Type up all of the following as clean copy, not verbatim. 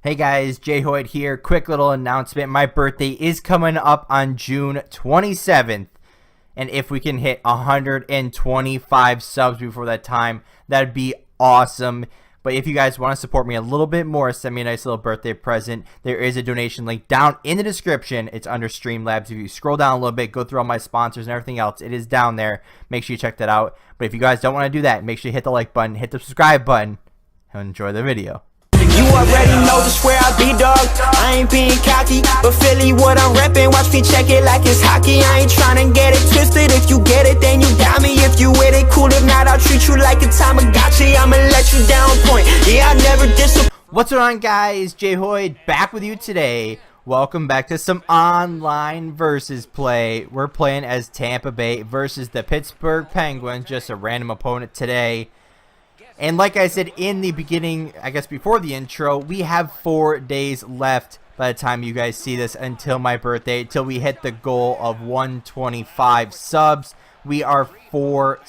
Hey guys, JHoyt here. Quick little announcement. My birthday is coming up on June 27th. And if we can hit 125 subs before that time, that'd be awesome. But if you guys want to support me a little bit more, send me a nice little birthday present. There is a donation link down in the description. It's under Streamlabs. If you scroll down a little bit, go through all my sponsors and everything else, it is down there. Make sure you check that out. But if you guys don't want to do that, make sure you hit the like button, hit the subscribe button, and enjoy the video. You already know just where I be, dog. I ain't being cocky, but Philly what I'm reppin'. Watch me check it like it's hockey. I ain't tryna get it twisted. If you get it, then you got me. If you with it, cool. If not, I'll treat you like a Tamagotchi. I'ma let you down point. Yeah, I never disappoint. What's going on, guys? JHoyt back with you today. Welcome back to some online versus play. We're playing as Tampa Bay versus the Pittsburgh Penguins. Just a random opponent today. And like I said in the beginning, I guess before the intro, we have 4 days left by the time you guys see this until my birthday, until we hit the goal of 125 subs. We are 5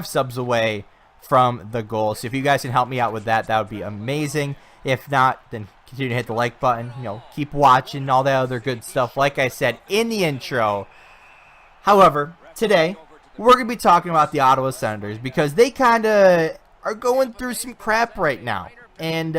subs away from the goal. So if you guys can help me out with that, that would be amazing. If not, then continue to hit the like button, keep watching, all that other good stuff like I said in the intro. However, today we're going to be talking about the Ottawa Senators because they kind of are going through some crap right now. And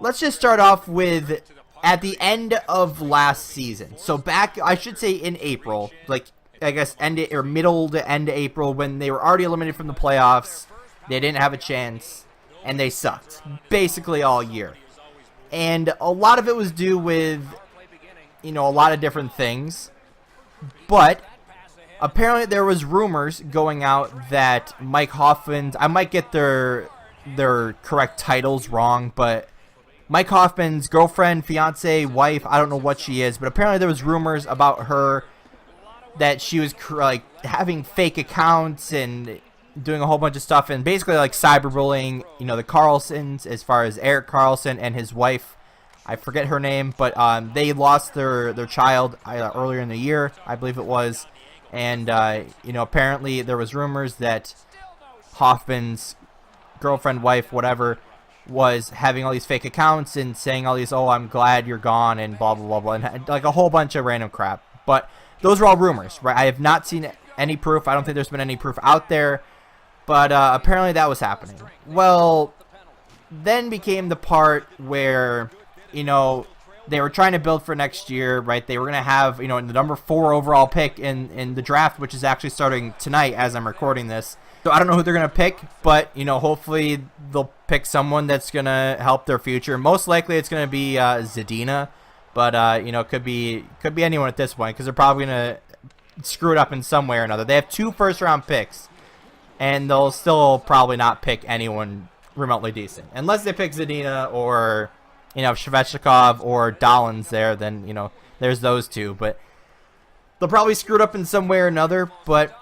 let's just start off with at the end of last season. So back, I should say in April, like I guess middle to end of April, when they were already eliminated from the playoffs. They didn't have a chance and they sucked basically all year. And a lot of it was due with, a lot of different things. But apparently there was rumors going out that Mike Hoffman's, I might get their correct titles wrong, but Mike Hoffman's girlfriend, fiance, wife, I don't know what she is, but apparently there was rumors about her that she was like having fake accounts and doing a whole bunch of stuff and basically like cyberbullying, the Carlsons, as far as Eric Carlson and his wife. I forget her name, but they lost their child earlier in the year, I believe it was. And, apparently there was rumors that Hoffman's girlfriend, wife, whatever, was having all these fake accounts and saying all these, oh, I'm glad you're gone, and blah, blah, blah, blah, and like a whole bunch of random crap. But those are all rumors, right? I have not seen any proof. I don't think there's been any proof out there. But apparently that was happening. Well, then became the part where, they were trying to build for next year, right? They were going to have, the number 4 overall pick in the draft, which is actually starting tonight as I'm recording this. So I don't know who they're going to pick, but, hopefully they'll pick someone that's going to help their future. Most likely it's going to be Zadina, but, it could be anyone at this point because they're probably going to screw it up in some way or another. They have 2 first-round picks, and they'll still probably not pick anyone remotely decent. Unless they pick Zadina or Shvechnikov or Dollins there, then, there's those 2. But they'll probably screw it up in some way or another. But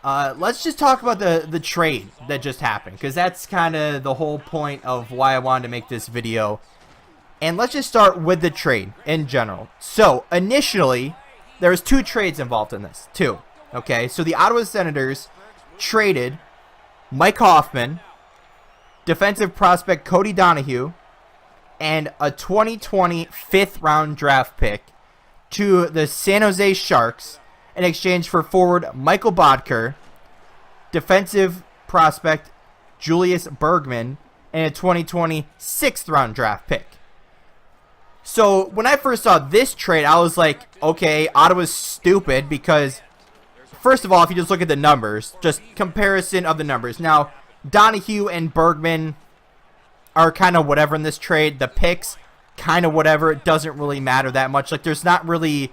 let's just talk about the trade that just happened, because that's kind of the whole point of why I wanted to make this video. And let's just start with the trade in general. So, initially, there was 2 trades involved in this. 2. Okay, so the Ottawa Senators traded Mike Hoffman, defensive prospect Cody Donahue, and a 2020 5th-round draft pick to the San Jose Sharks in exchange for forward Michael Bodker, defensive prospect Julius Bergman, and a 2020 6th-round draft pick. So when I first saw this trade, I was like, okay, Ottawa's stupid because, first of all, if you just look at the numbers, just comparison of the numbers. Now, Donahue and Bergman are kind of whatever in this trade. The picks, kind of whatever. It doesn't really matter that much. Like, there's not really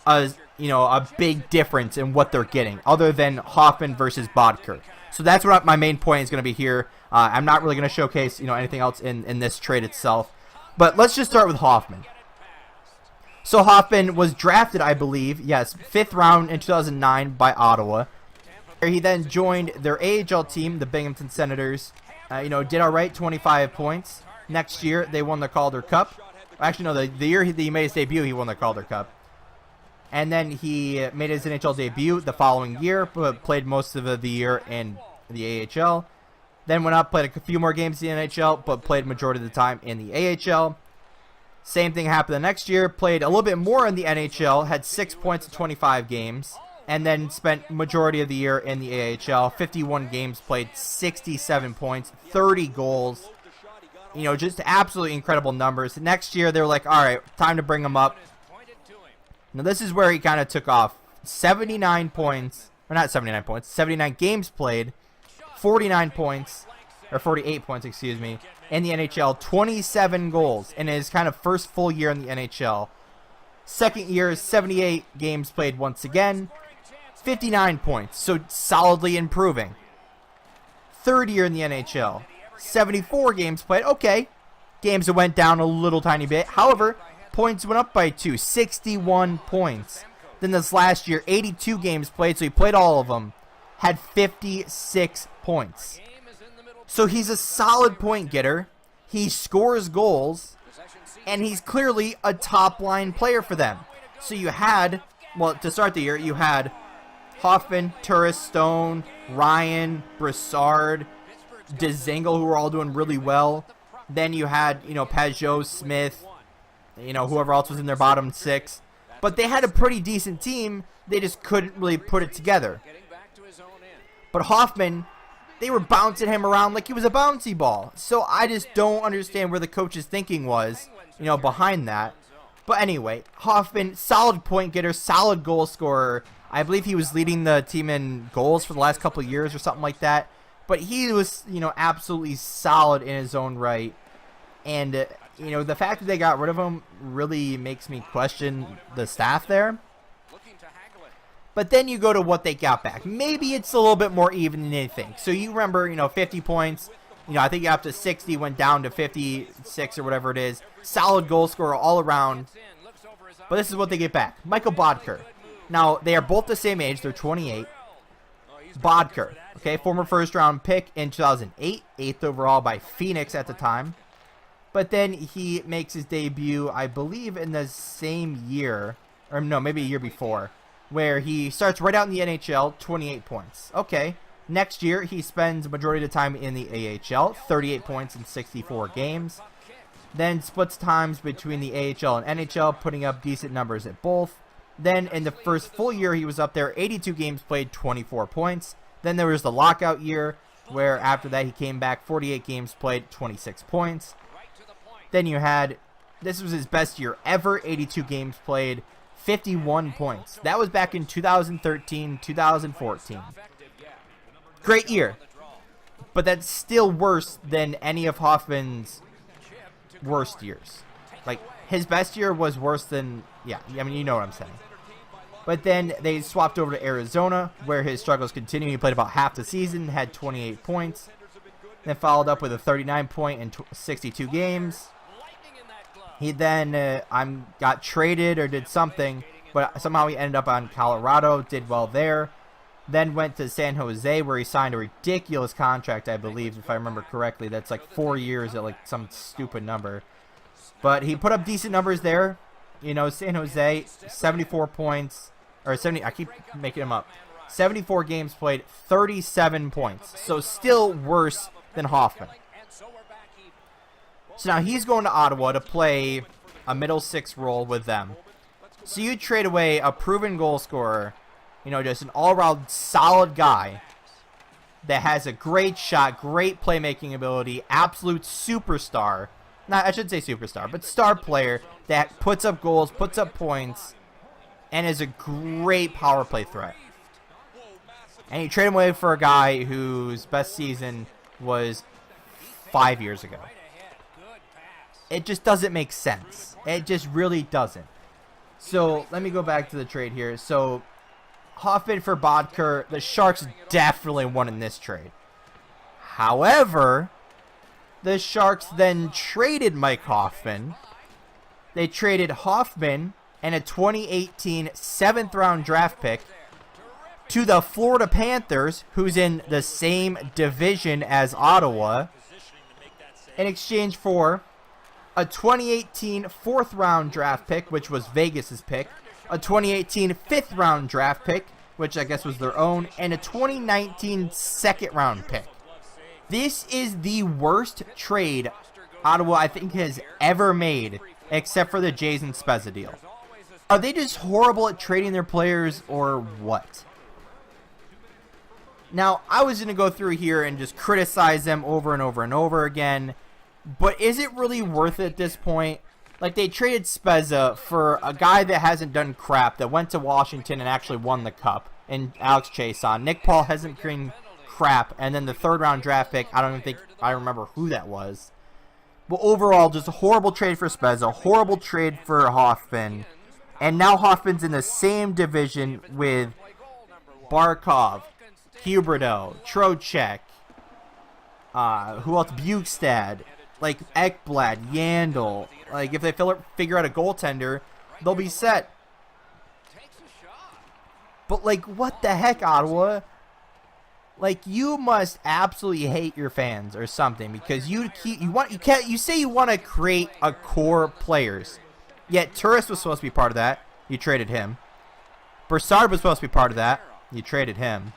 a big difference in what they're getting other than Hoffman versus Bodker. So that's what my main point is going to be here. I'm not really going to showcase, anything else in this trade itself. But let's just start with Hoffman. So Hoffman was drafted, I believe, yes, 5th round in 2009 by Ottawa. He then joined their AHL team, the Binghamton Senators. Did all right, 25 points. Next year, they won the Calder Cup. Actually, no, the year he made his debut, he won the Calder Cup. And then he made his NHL debut the following year, but played most of the year in the AHL. Then went up, played a few more games in the NHL, but played majority of the time in the AHL. Same thing happened the next year. Played a little bit more in the NHL, had 6 points in 25 games, and then spent majority of the year in the AHL. 51 games played, 67 points, 30 goals. You know, just absolutely incredible numbers. Next year, they were like, all right, time to bring him up. Now, this is where he kind of took off. 79 points, or not 79 points, 79 games played, 49 points, or 48 points, excuse me, in the NHL, 27 goals in his kind of first full year in the NHL. Second year, 78 games played once again, 59 points, so solidly improving. Third year in the NHL, 74 games played, okay, games that went down a little tiny bit, however, points went up by 2, 61 points. Then this last year, 82 games played, so he played all of them, had 56 points. So he's a solid point getter, he scores goals, and he's clearly a top-line player for them. So you had, well, to start the year, you had Hoffman, Turris, Stone, Ryan, Brassard, Dzingel, who were all doing really well. Then you had, you know, Pajot, Smith, you know, whoever else was in their bottom 6. But they had a pretty decent team, they just couldn't really put it together. But Hoffman, they were bouncing him around like he was a bouncy ball. So I just don't understand where the coach's thinking was, you know, behind that. But anyway, Hoffman, solid point getter, solid goal scorer. I believe he was leading the team in goals for the last couple of years or something like that. But he was, you know, absolutely solid in his own right. And, you know, the fact that they got rid of him really makes me question the staff there. But then you go to what they got back. Maybe it's a little bit more even than anything. So you remember, you know, 50 points. You know, I think up to 60, went down to 56 or whatever it is. Solid goal scorer all around. But this is what they get back. Michael Bodker. Now, they are both the same age. They're 28. Bodker, okay, former first-round pick in 2008. 8th overall by Phoenix at the time. But then he makes his debut, I believe, in the same year. Or no, maybe a year before. Where he starts right out in the NHL, 28 points. Okay, next year he spends majority of the time in the AHL, 38 points in 64 games. Then splits times between the AHL and NHL, putting up decent numbers at both. Then in the first full year he was up there, 82 games played, 24 points. Then there was the lockout year, where after that he came back, 48 games played, 26 points. Then you had, this was his best year ever, 82 games played, 51 points. That was back in 2013, 2014. Great year. But that's still worse than any of Hoffman's worst years. Like, his best year was worse than, yeah, I mean, you know what I'm saying. But then they swapped over to Arizona, where his struggles continued. He played about half the season, had 28 points. Then followed up with a 39 point in 62 games. He then got traded or did something, but somehow he ended up on Colorado, did well there. Then went to San Jose, where he signed a ridiculous contract, I believe, if I remember correctly. That's like 4 years at like some stupid number. But he put up decent numbers there. You know, San Jose, 74 points, or 70, I keep making them up. 74 games played, 37 points. So still worse than Hoffman. So now he's going to Ottawa to play a middle 6 role with them. So you trade away a proven goal scorer, you know, just an all-around solid guy that has a great shot, great playmaking ability, absolute superstar. Not, I shouldn't say superstar, but star player that puts up goals, puts up points, and is a great power play threat. And you trade him away for a guy whose best season was 5 years ago. It just doesn't make sense. It just really doesn't. So let me go back to the trade here. So Hoffman for Bodker, the Sharks definitely won in this trade. However, the Sharks then traded Mike Hoffman. They traded Hoffman and a 2018 7th round draft pick to the Florida Panthers, who's in the same division as Ottawa, in exchange for a 2018 4th round draft pick, which was Vegas's pick, a 2018 5th round draft pick, which I guess was their own, and a 2019 2nd round pick. This is the worst trade Ottawa, I think, has ever made, except for the Jays and Spezza deal. Are they just horrible at trading their players, or what? Now, I was going to go through here and just criticize them over and over and over again, but is it really worth it at this point? Like, they traded Spezza for a guy that hasn't done crap, that went to Washington and actually won the Cup, and Alex Chason. Nick Paul hasn't been crap, and then the third-round draft pick, I don't even think I remember who that was. But overall, just a horrible trade for Spezza, horrible trade for Hoffman, and now Hoffman's in the same division with Barkov, Huberdeau, Trocheck, who else? Bukestad, like Ekblad, Yandel. Like, if they figure out a goaltender, they'll be set. But, like, what the heck, Ottawa? Like, you must absolutely hate your fans or something, because you say you want to create a core players. Yet Turris was supposed to be part of that. You traded him. Broussard was supposed to be part of that. You traded him.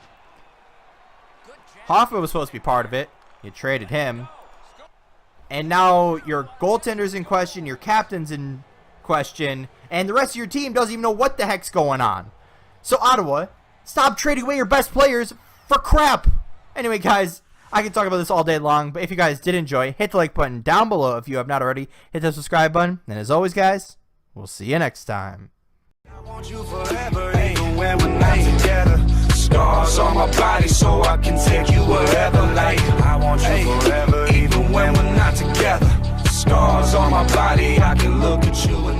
Hoffman was supposed to be part of it. You traded him. And now your goaltender's in question, your captain's in question, and the rest of your team doesn't even know what the heck's going on. So Ottawa, stop trading away your best players for crap. Anyway, guys, I can talk about this all day long, but if you guys did enjoy, hit the like button down below if you have not already. Hit the subscribe button, and as always, guys, we'll see you next time. I want you forever, even when we're not together. Scars on my body so I can take you wherever. Like, I want you forever, even when we're not together. Scars on my body, I can look at you and